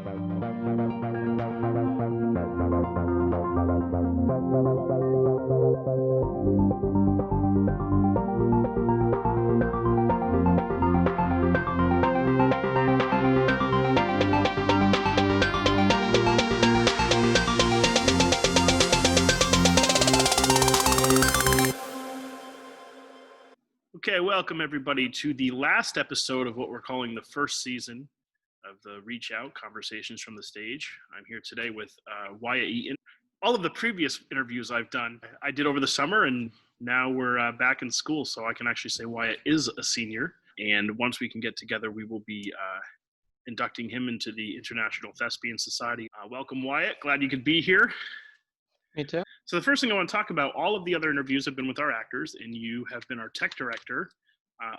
Okay, welcome everybody to the last episode of what we're calling the first season of the Reach Out Conversations from the Stage. I'm here today with Wyatt Eaton. All of the previous interviews I've done, I did over the summer, and now we're back in school, so I can actually say Wyatt is a senior. And once we can get together, we will be inducting him into the International Thespian Society. Welcome, Wyatt. Glad you could be here. Me too. So the first thing I want to talk about, all of the other interviews have been with our actors, and you have been our tech director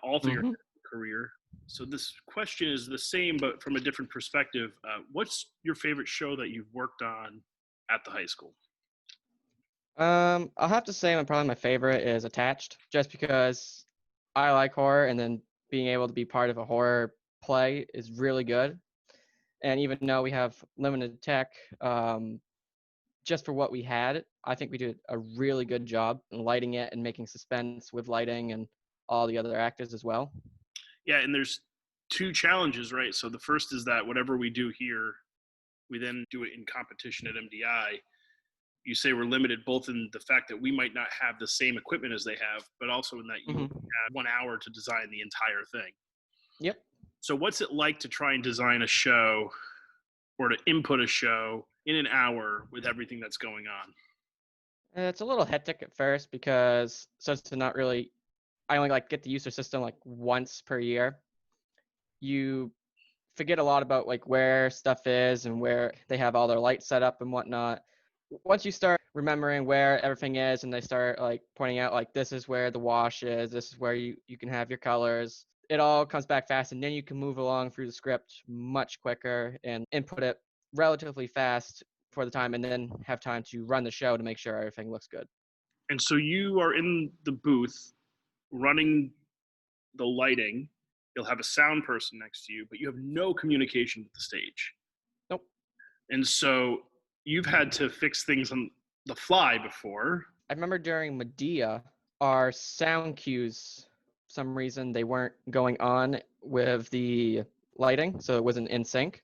all through your career. So this question is the same, but from a different perspective. What's your favorite show that you've worked on at the high school? I'll have to say probably my favorite is Attached, just because I like horror, and then being able to be part of a horror play is really good. And even though we have limited tech, just for what we had, I think we did a really good job in lighting it and making suspense with lighting and all the other actors as well. Yeah, and there's two challenges, right? So the first is that whatever we do here, we then do it in competition at MDI. You say we're limited both in the fact that we might not have the same equipment as they have, but also in that you have 1 hour to design the entire thing. Yep. So what's it like to try and design a show or to input a show in an hour with everything that's going on? It's a little hectic at first because since it's not really, I only get to use their system once per year. You forget a lot about where stuff is and where they have all their lights set up and whatnot. Once you start remembering where everything is and they start pointing out this is where the wash is, this is where you can have your colors, it all comes back fast, and then you can move along through the script much quicker and input it relatively fast for the time, and then have time to run the show to make sure everything looks good. And so you are in the booth running the lighting. You'll have a sound person next to you, but you have no communication with the stage. Nope. And so you've had to fix things on the fly before. I remember during Medea, our sound cues, for some reason, they weren't going on with the lighting, so it wasn't in sync.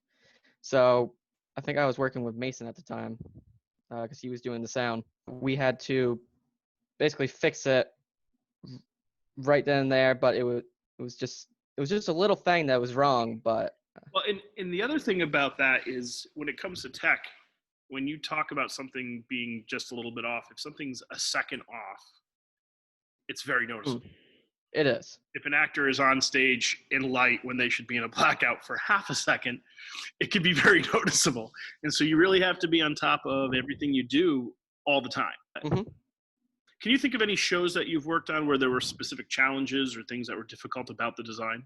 So I think I was working with Mason at the time because he was doing the sound. We had to basically fix it right then and there, but it was just a little thing that was wrong. But well, and the other thing about that is when it comes to tech, when you talk about something being just a little bit off, if something's a second off, it's very noticeable. It is. If an actor is on stage in light when they should be in a blackout for half a second, it can be very noticeable. And so you really have to be on top of everything you do all the time. Mm-hmm. Can you think of any shows that you've worked on where there were specific challenges or things that were difficult about the design?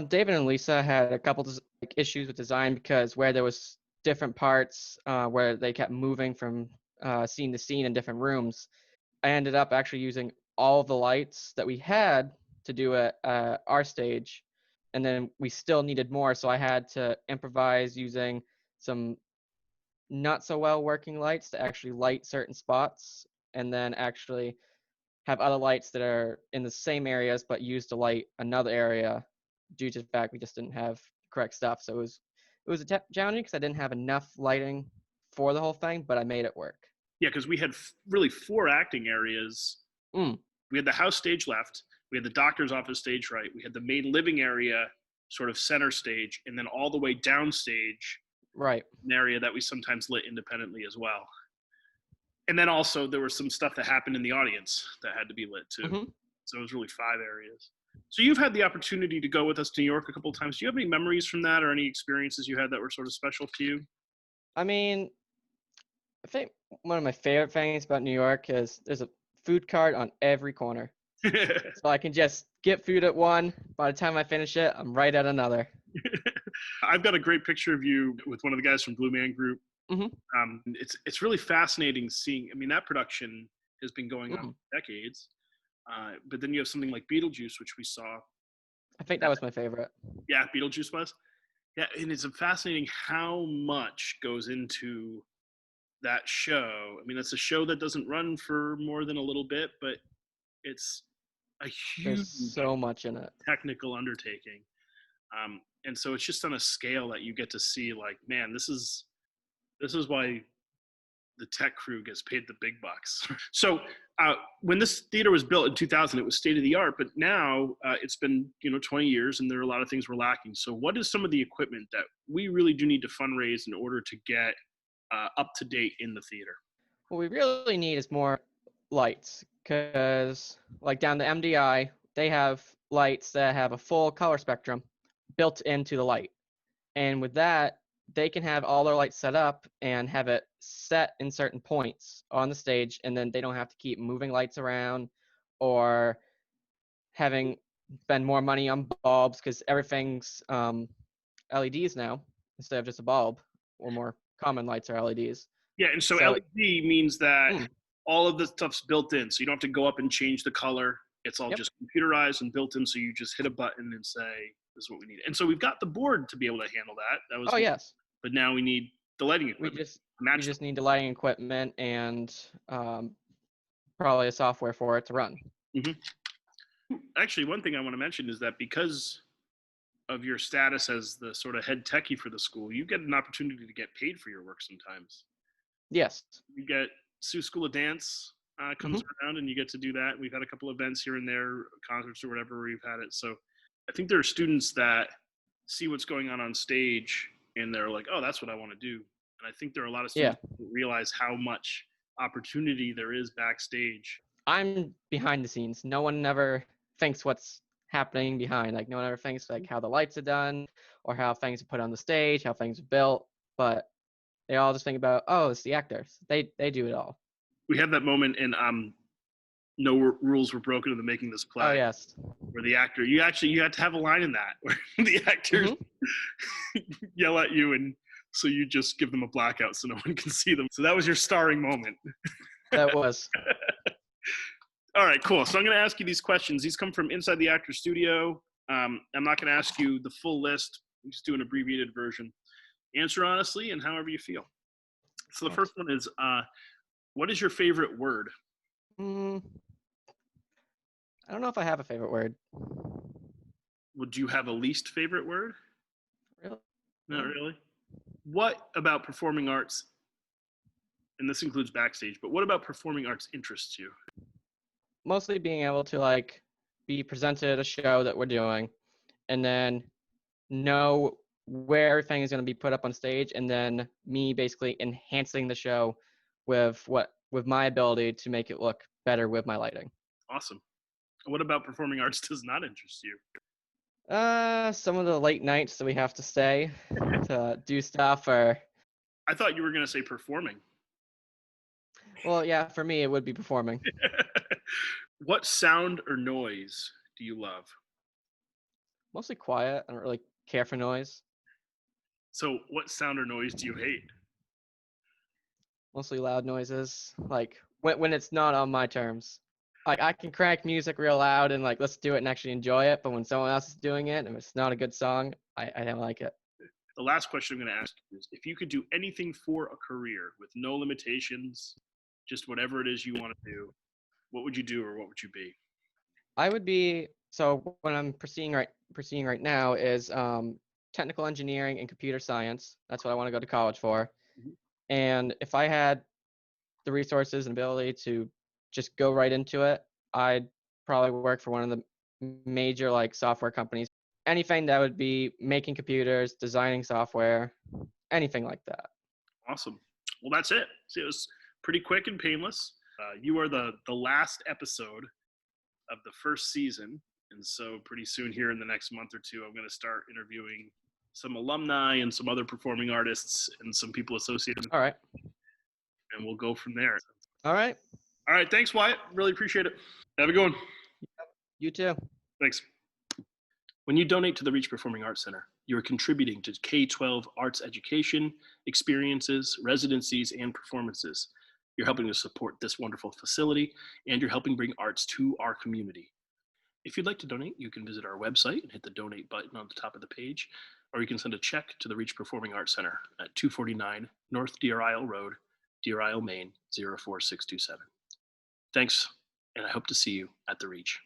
David and Lisa had a couple issues with design because where there was different parts where they kept moving from scene to scene in different rooms, I ended up actually using all the lights that we had to do at our stage, and then we still needed more, so I had to improvise using some not so well working lights to actually light certain spots, and then actually have other lights that are in the same areas but used to light another area due to the fact we just didn't have correct stuff. So it was challenging because I didn't have enough lighting for the whole thing, but I made it work. Yeah, because we had really 4 acting areas. We had the house stage left, we had the doctor's office stage right, we had the main living area sort of center stage, and then all the way downstage, right, an area that we sometimes lit independently as well. And then also there was some stuff that happened in the audience that had to be lit too. So it was really 5 areas. So you've had the opportunity to go with us to New York a couple of times. Do you have any memories from that or any experiences you had that were sort of special to you? I mean, I think one of my favorite things about New York is there's a food cart on every corner. So I can just get food at one. By the time I finish it, I'm right at another. I've got a great picture of you with one of the guys from Blue Man Group. It's really fascinating seeing. I mean, that production has been going on for decades. But then you have something like Beetlejuice, which we saw. I think that was my favorite. Yeah, Beetlejuice was. Yeah, and it's fascinating how much goes into that show. I mean, it's a show that doesn't run for more than a little bit, but it's a There's huge so much in it. technical undertaking. And so it's just on a scale that you get to see, like, man, this is why the tech crew gets paid the big bucks. So when this theater was built in 2000, it was state of the art, but now it's been 20 years, and there are a lot of things we're lacking. So what is some of the equipment that we really do need to fundraise in order to get up to date in the theater? What we really need is more lights, because like down the MDI, they have lights that have a full color spectrum built into the light. And with that, they can have all their lights set up and have it set in certain points on the stage, and then they don't have to keep moving lights around or having spend more money on bulbs, because everything's LEDs now instead of just a bulb, or more common lights are LEDs. Yeah, and so So LED means that mm, all of the stuff's built in, so you don't have to go up and change the color. It's all yep. just computerized and built in, so you just hit a button and say, "This is what we need." And so we've got the board to be able to handle that. That was, Oh yes. but now we need the lighting We equipment just to we match just need the lighting equipment and probably a software for it to run. them. Actually, one thing I want to mention is that because of your status as the sort of head techie for the school, you get an opportunity to get paid for your work sometimes. Yes. You get Sioux School of Dance comes Hmm. around, and you get to do that. We've had a couple events here and there, concerts or whatever, where we've had it. So I think there are students that see what's going on stage, and they're like, "Oh, that's what I want to do." And I think there are a lot of Yeah. students who realize how much opportunity there is backstage. I'm behind the scenes. No one ever thinks what's happening behind. Like no one ever thinks like how the lights are done or how things are put on the stage, how things are built. But they all just think about, oh, it's the actors. They do it all. We had that moment in No Rules Were Broken in the Making This Oh Play, yes. where the actor, you had to have a line in that where the actors yell at you, and so you just give them a blackout so no one can see them. So that was your starring moment. That was. All right, cool. So I'm going to ask you these questions. These come from inside the actor studio. I'm not going to ask you the full list. I'm just do an abbreviated version. Answer honestly and however you feel. So the first one is, what is your favorite word? Mm, I don't know if I have a favorite word. Would you have a least favorite word? Really? Not really. What about performing arts, and this includes backstage, but what about performing arts interests you? Mostly being able to like be presented at a show that we're doing, and then know where everything is going to be put up on stage, and then me basically enhancing the show with my ability to make it look better with my lighting. Awesome. What about performing arts does not interest you? Some of the late nights that we have to stay to do stuff, or I thought you were going to say performing. well, yeah, for me it would be performing. What sound or noise do you love? Mostly quiet. I don't really care for noise. So, what sound or noise do you hate? Mostly loud noises, like when it's not on my terms. Like I can crank music real loud and like let's do it and actually enjoy it, but when someone else is doing it and it's not a good song, I don't like it. The last question I'm going to ask you is, if you could do anything for a career with no limitations, just whatever it is you want to do, what would you do, or what would you be? I would be so what I'm pursuing right now is technical engineering and computer science. That's what I want to go to college for. Mhm. And if I had the resources and ability to just go right into it, I'd probably work for one of the major like software companies. Anything that would be making computers, designing software, anything like that. Awesome. Well, that's it. See, it was pretty quick and painless. You are the last episode of the first season, and so pretty soon here in the next month or two, I'm going to start interviewing some alumni and some other performing artists and some people associated with All right. it, and we'll go from there. All right. All right, thanks, Wyatt. Really appreciate it. Have a good one. You too. Thanks. When you donate to the Reach Performing Arts Center, you are contributing to K-12 arts education, experiences, residencies, and performances. You're helping to support this wonderful facility, and you're helping bring arts to our community. If you'd like to donate, you can visit our website and hit the donate button on the top of the page, or you can send a check to the Reach Performing Arts Center at 249 North Deer Isle Road, Deer Isle, Maine 04627. Thanks, and I hope to see you at the Reach.